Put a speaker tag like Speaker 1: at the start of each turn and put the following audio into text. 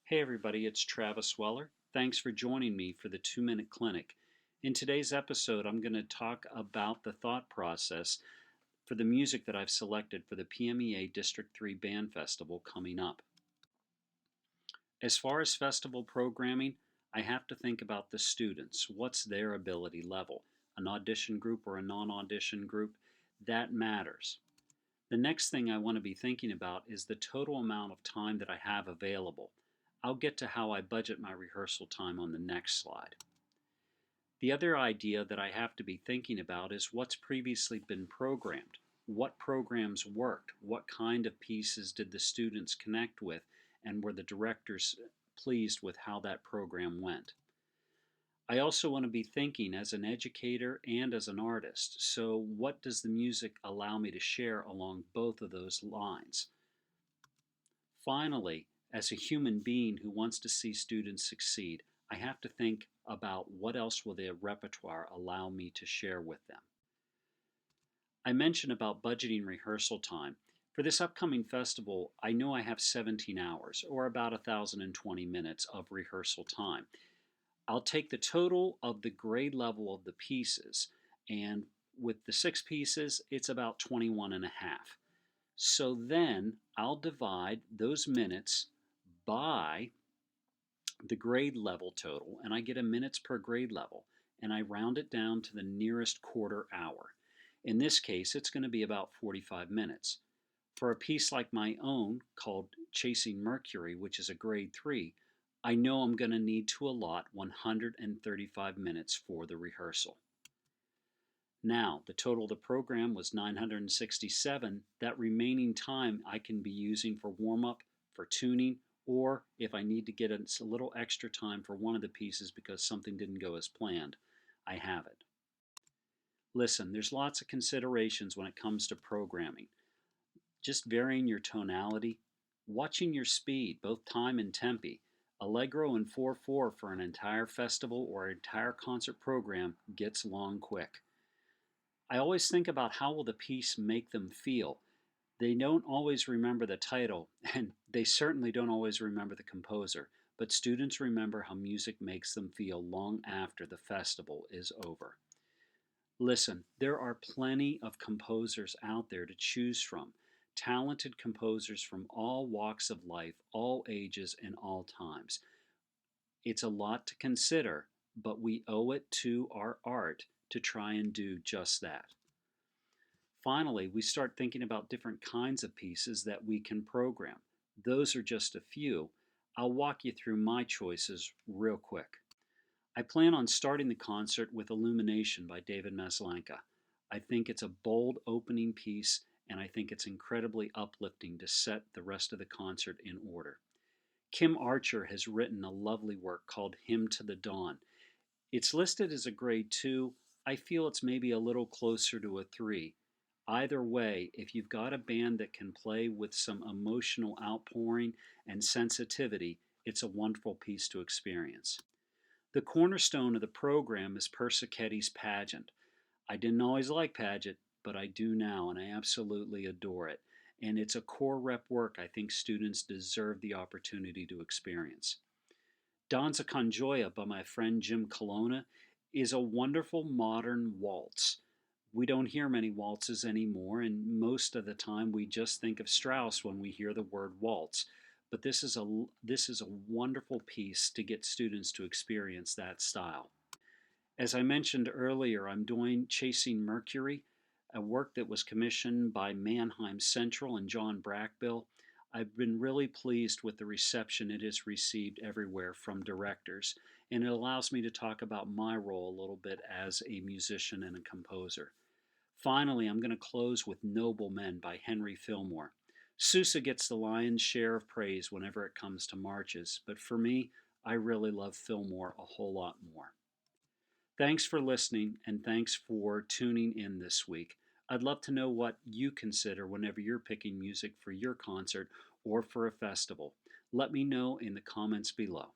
Speaker 1: Hey everybody, it's Travis Weller. Thanks for joining me for the 2 Minute Clinic. In today's episode, I'm going to talk about the thought process for the music that I've selected for the PMEA District 3 Band Festival coming up. As far as festival programming, I have to think about the students. What's their ability level? An audition group or a non-audition group? That matters. The next thing I want to be thinking about is the total amount of time that I have available. I'll get to how I budget my rehearsal time on the next slide. The other idea that I have to be thinking about is what's previously been programmed. What programs worked? What kind of pieces did the students connect with? And were the directors pleased with how that program went? I also want to be thinking as an educator and as an artist. So what does the music allow me to share along both of those lines? Finally, as a human being who wants to see students succeed, I have to think about what else will their repertoire allow me to share with them. I mentioned about budgeting rehearsal time. For this upcoming festival, I know I have 17 hours, or about 1,020 minutes of rehearsal time. I'll take the total of the grade level of the pieces, and with the 6 pieces, it's about 21 and a half. So then I'll divide those minutes by the grade level total, and I get a minutes per grade level, and I round it down to the nearest quarter hour. In this case, it's going to be about 45 minutes. For a piece like my own called Chasing Mercury, which is a grade 3, I know I'm going to need to allot 135 minutes for the rehearsal. Now, the total of the program was 967. That remaining time I can be using for warm-up, for tuning, or if I need to get a little extra time for one of the pieces because something didn't go as planned, I have it. Listen, there's lots of considerations when it comes to programming. Just varying your tonality, watching your speed, both time and tempi. Allegro and 4/4 for an entire festival or entire concert program gets long quick. I always think about how will the piece make them feel. They don't always remember the title, and they certainly don't always remember the composer, but students remember how music makes them feel long after the festival is over. Listen, there are plenty of composers out there to choose from, talented composers from all walks of life, all ages, and all times. It's a lot to consider, but we owe it to our art to try and do just that. Finally, we start thinking about different kinds of pieces that we can program. Those are just a few. I'll walk you through my choices real quick. I plan on starting the concert with Illumination by David MASLANKA. I think it's a bold opening piece, and I think it's incredibly uplifting to set the rest of the concert in order. Kim Archer has written a lovely work called Hymn to the Dawn. It's listed as a grade 2. I feel it's maybe a little closer to a 3. Either way, if you've got a band that can play with some emotional outpouring and sensitivity, it's a wonderful piece to experience. The cornerstone of the program is Persichetti's Pageant. I didn't always like Pageant, but I do now, and I absolutely adore it. And it's a core rep work I think students deserve the opportunity to experience. Danza con Gioia by my friend Jim Colonna is a wonderful modern waltz. We don't hear many waltzes anymore, and most of the time we just think of Strauss when we hear the word waltz. But this is a wonderful piece to get students to experience that style. As I mentioned earlier, I'm doing Chasing Mercury, a work that was commissioned by Mannheim Central and John Brackbill. I've been really pleased with the reception it has received everywhere from directors, and it allows me to talk about my role a little bit as a musician and a composer. Finally, I'm going to close with Noble Men by Henry Fillmore. Sousa gets the lion's share of praise whenever it comes to marches, but for me, I really love Fillmore a whole lot more. Thanks for listening, and thanks for tuning in this week. I'd love to know what you consider whenever you're picking music for your concert or for a festival. Let me know in the comments below.